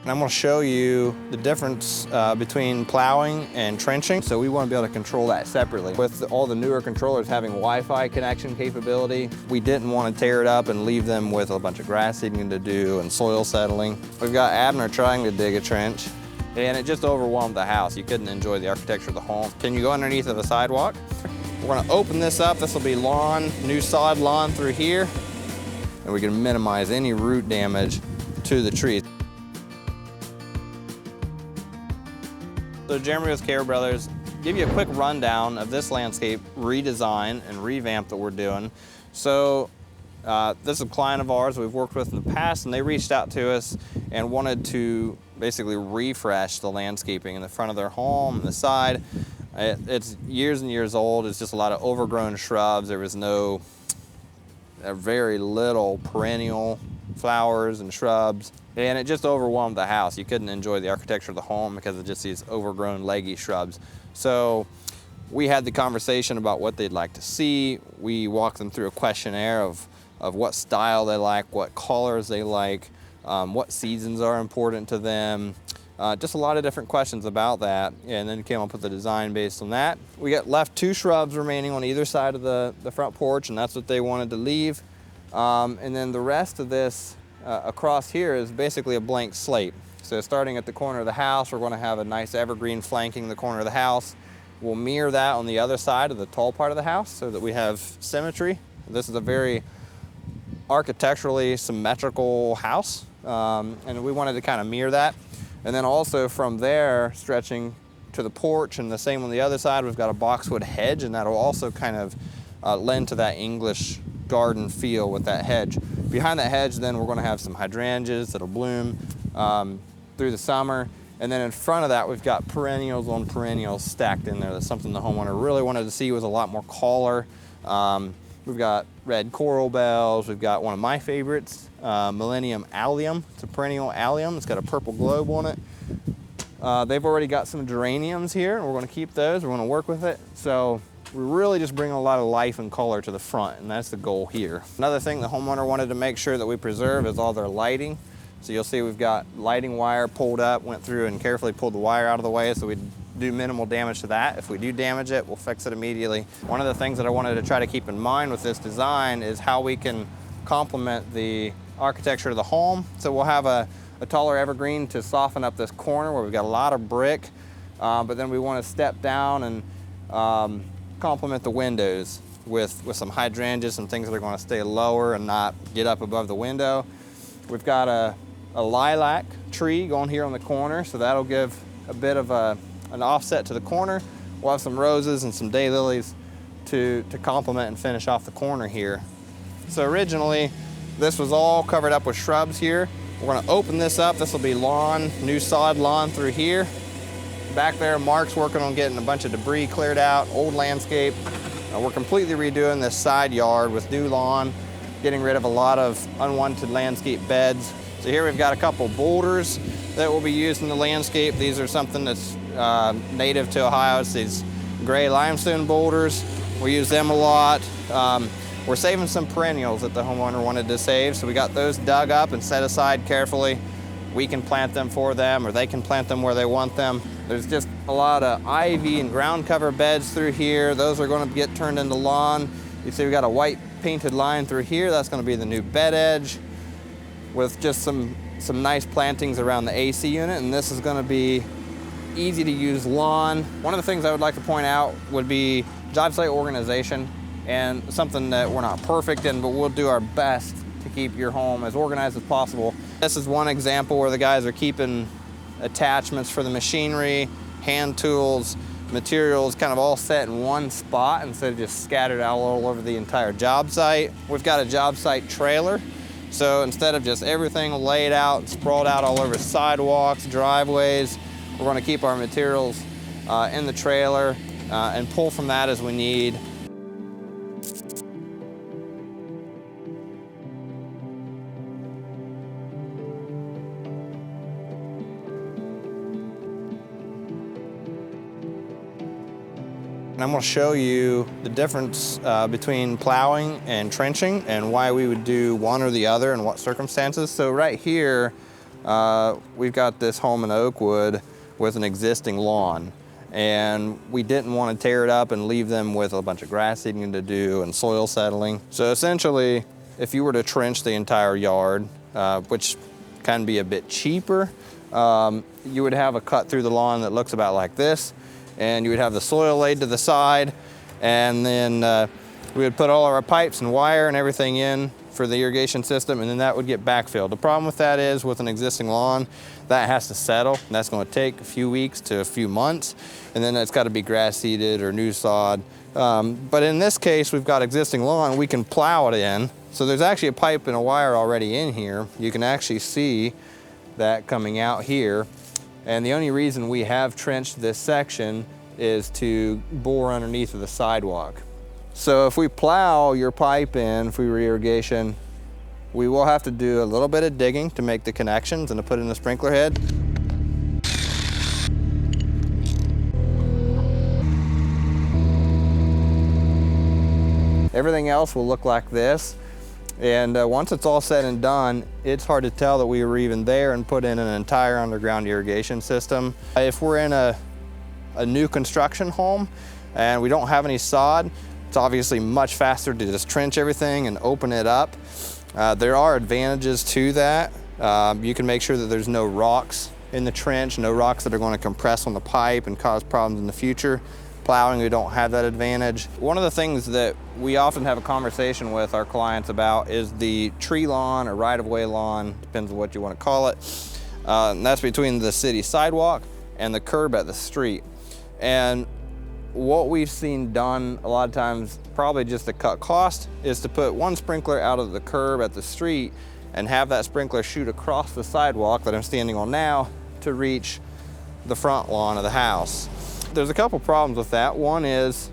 And I'm going to show you the difference between plowing and trenching. So we want to be able to control that separately. With all the newer controllers having Wi-Fi connection capability, we didn't want to tear it up and leave them with a bunch of grass seeding to do and soil settling. We've got Abner trying to dig a trench, and it just overwhelmed the house. You couldn't enjoy the architecture of the home. Can you go underneath of a sidewalk? We're going to open this up. This will be lawn, new sod lawn through here, and we can minimize any root damage to the trees. So Jeremy with Care Brothers, give you a quick rundown of this landscape redesign and revamp that we're doing. So this is a client of ours we've worked with in the past, and they reached out to us and wanted to basically refresh the landscaping in the front of their home and the side. It's years and years old. It's just a lot of overgrown shrubs. There was very little perennial flowers and shrubs, and it just overwhelmed the house. You couldn't enjoy the architecture of the home because of just these overgrown leggy shrubs. So we had the conversation about what they'd like to see. We walked them through a questionnaire of what style they like, what colors they like, what seasons are important to them, just a lot of different questions about that, and then came up with a design based on that. We got left 2 shrubs remaining on either side of the front porch, and that's what they wanted to leave. And then the rest of this across here is basically a blank slate. So starting at the corner of the house, we're going to have a nice evergreen flanking the corner of the house. We'll mirror that on the other side of the tall part of the house so that we have symmetry. This is a very architecturally symmetrical house, and we wanted to kind of mirror that. And then also from there, stretching to the porch, and the same on the other side, we've got a boxwood hedge, and that'll also kind of lend to that English garden feel with that hedge. Behind that hedge, then we're going to have some hydrangeas that'll bloom through the summer. And then in front of that, we've got perennials on perennials stacked in there. That's something the homeowner really wanted to see, was a lot more color. We've got red coral bells. We've got one of my favorites, Millennium Allium. It's a perennial allium. It's got a purple globe on it. They've already got some geraniums here, and we're going to keep those. We're going to work with it. So we're really just bringing a lot of life and color to the front, and that's the goal here. Another thing the homeowner wanted to make sure that we preserve is all their lighting. So you'll see we've got lighting wire pulled up, went through and carefully pulled the wire out of the way so we do minimal damage to that. If we do damage it, we'll fix it immediately. One of the things that I wanted to try to keep in mind with this design is how we can complement the architecture of the home. So we'll have a taller evergreen to soften up this corner where we've got a lot of brick, but then we want to step down and complement the windows with some hydrangeas and things that are going to stay lower and not get up above the window. We've got a lilac tree going here on the corner, so that'll give a bit of an offset to the corner. We'll have some roses and some daylilies to complement and finish off the corner here. So originally, this was all covered up with shrubs here. We're going to open this up. This will be lawn, new sod lawn through here. Back there, Mark's working on getting a bunch of debris cleared out, old landscape. We're completely redoing this side yard with new lawn, getting rid of a lot of unwanted landscape beds. So here we've got a couple boulders that will be used in the landscape. These are something that's native to Ohio. It's these gray limestone boulders. We use them a lot. We're saving some perennials that the homeowner wanted to save, so we got those dug up and set aside carefully. We can plant them for them, or they can plant them where they want them. There's just a lot of ivy and ground cover beds through here. Those are going to get turned into lawn. You see we got a white painted line through here. That's going to be the new bed edge with just some nice plantings around the AC unit, and this is going to be easy to use lawn. One of the things I would like to point out would be job site organization, and something that we're not perfect in, but we'll do our best to keep your home as organized as possible. This is one example where the guys are keeping attachments for the machinery, hand tools, materials kind of all set in one spot instead of just scattered out all over the entire job site. We've got a job site trailer, so instead of just everything laid out and sprawled out all over sidewalks, driveways, we're going to keep our materials in the trailer and pull from that as we need. And I'm going to show you the difference between plowing and trenching and why we would do one or the other in what circumstances. So right here, we've got this home in Oakwood with an existing lawn, and we didn't want to tear it up and leave them with a bunch of grass seeding to do and soil settling. So essentially, if you were to trench the entire yard, which can be a bit cheaper, you would have a cut through the lawn that looks about like this, and you would have the soil laid to the side, and then we would put all of our pipes and wire and everything in for the irrigation system, and then that would get backfilled. The problem with that is, with an existing lawn, that has to settle, and that's going to take a few weeks to a few months, and then it's got to be grass seeded or new sod. But in this case, we've got existing lawn, we can plow it in. So there's actually a pipe and a wire already in here. You can actually see that coming out here. And the only reason we have trenched this section is to bore underneath of the sidewalk. So if we plow your pipe in for irrigation, we will have to do a little bit of digging to make the connections and to put in the sprinkler head. Everything else will look like this. And once it's all said and done, it's hard to tell that we were even there and put in an entire underground irrigation system. If we're in a new construction home and we don't have any sod, it's obviously much faster to just trench everything and open it up. There are advantages to that. You can make sure that there's no rocks in the trench, no rocks that are going to compress on the pipe and cause problems in the future. Plowing, we don't have that advantage. One of the things that we often have a conversation with our clients about is the tree lawn or right-of-way lawn, depends on what you want to call it. And that's between the city sidewalk and the curb at the street. And what we've seen done a lot of times, probably just to cut cost, is to put one sprinkler out of the curb at the street and have that sprinkler shoot across the sidewalk that I'm standing on now to reach the front lawn of the house. There's a couple problems with that. One is,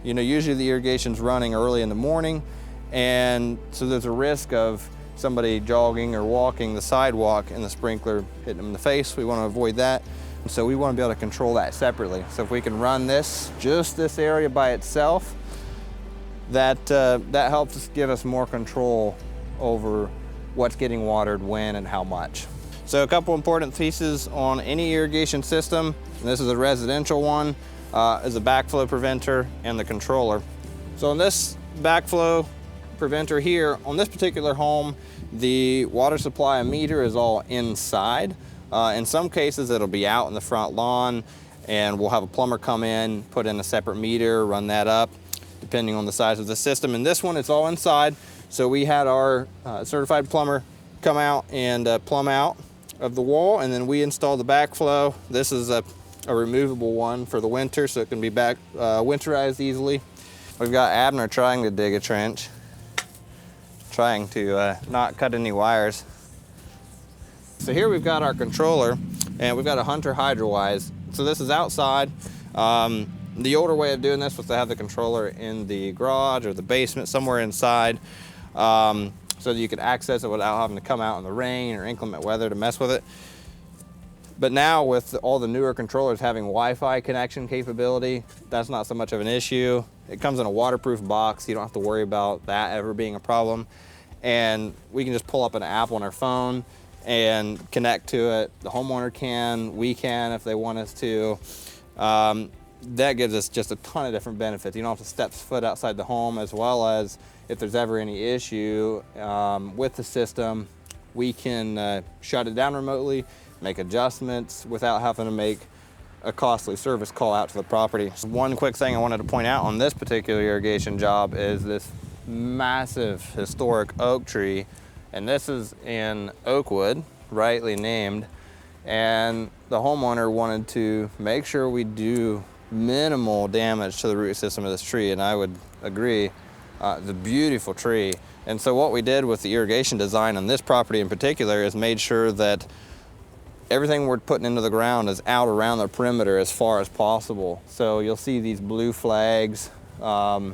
usually the irrigation's running early in the morning, and so there's a risk of somebody jogging or walking the sidewalk and the sprinkler hitting them in the face. We want to avoid that. And so we want to be able to control that separately. So if we can run just this area by itself, that helps us give us more control over what's getting watered, when, and how much. So a couple important pieces on any irrigation system, and this is a residential one, is a backflow preventer and the controller. So on this backflow preventer here, on this particular home, the water supply meter is all inside. In some cases, it'll be out in the front lawn, and we'll have a plumber come in, put in a separate meter, run that up, depending on the size of the system. In this one, it's all inside. So we had our certified plumber come out and plumb out of the wall, and then we installed the backflow. This is a removable one for the winter, so it can be winterized easily. We've got Abner trying to dig a trench, trying to not cut any wires. So here we've got our controller, and we've got a Hunter Hydro-Wise. So this is outside. The older way of doing this was to have the controller in the garage or the basement, somewhere inside, so that you could access it without having to come out in the rain or inclement weather to mess with it. But now with all the newer controllers having Wi-Fi connection capability, that's not so much of an issue. It comes in a waterproof box. You don't have to worry about that ever being a problem. And we can just pull up an app on our phone and connect to it. The homeowner can, we can if they want us to. That gives us just a ton of different benefits. You don't have to step foot outside the home, as well as if there's ever any issue with the system, we can shut it down remotely, make adjustments without having to make a costly service call out to the property. One quick thing I wanted to point out on this particular irrigation job is this massive historic oak tree, and this is in Oakwood, rightly named, and the homeowner wanted to make sure we do minimal damage to the root system of this tree, and I would agree. It's a beautiful tree. And so what we did with the irrigation design on this property in particular is made sure that everything we're putting into the ground is out around the perimeter as far as possible. So you'll see these blue flags out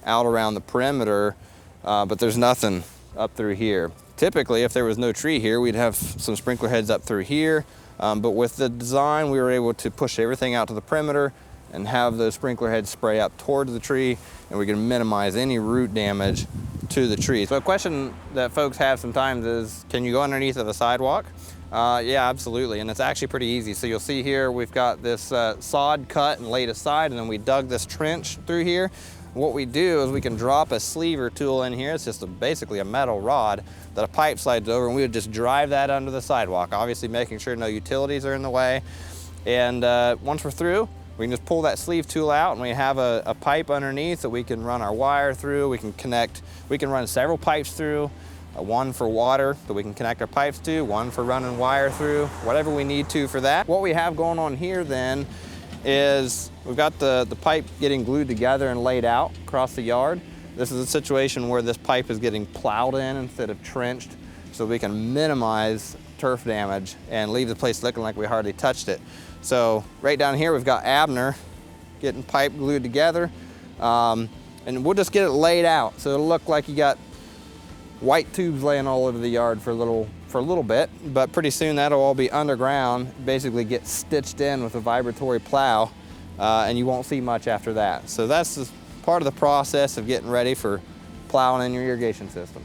around the perimeter, but there's nothing up through here. Typically, if there was no tree here, we'd have some sprinkler heads up through here. But with the design, we were able to push everything out to the perimeter and have those sprinkler heads spray up towards the tree, and we can minimize any root damage to the trees. So a question that folks have sometimes is, can you go underneath of a sidewalk? Yeah, absolutely, and it's actually pretty easy. So you'll see here we've got this sod cut and laid aside, and then we dug this trench through here. What we do is we can drop a sleever tool in here. It's just basically a metal rod that a pipe slides over, and we would just drive that under the sidewalk, obviously making sure no utilities are in the way. And once we're through, we can just pull that sleeve tool out, and we have a pipe underneath that we can run our wire through. We can run several pipes through, one for water that we can connect our pipes to, one for running wire through, whatever we need to for that. What we have going on here then is we've got the pipe getting glued together and laid out across the yard. This is a situation where this pipe is getting plowed in instead of trenched, so we can minimize turf damage and leave the place looking like we hardly touched it. So right down here we've got Abner getting pipe glued together, and we'll just get it laid out so it'll look like you got white tubes laying all over the yard for a little bit, but pretty soon that'll all be underground, basically get stitched in with a vibratory plow, and you won't see much after that. So that's just part of the process of getting ready for plowing in your irrigation system.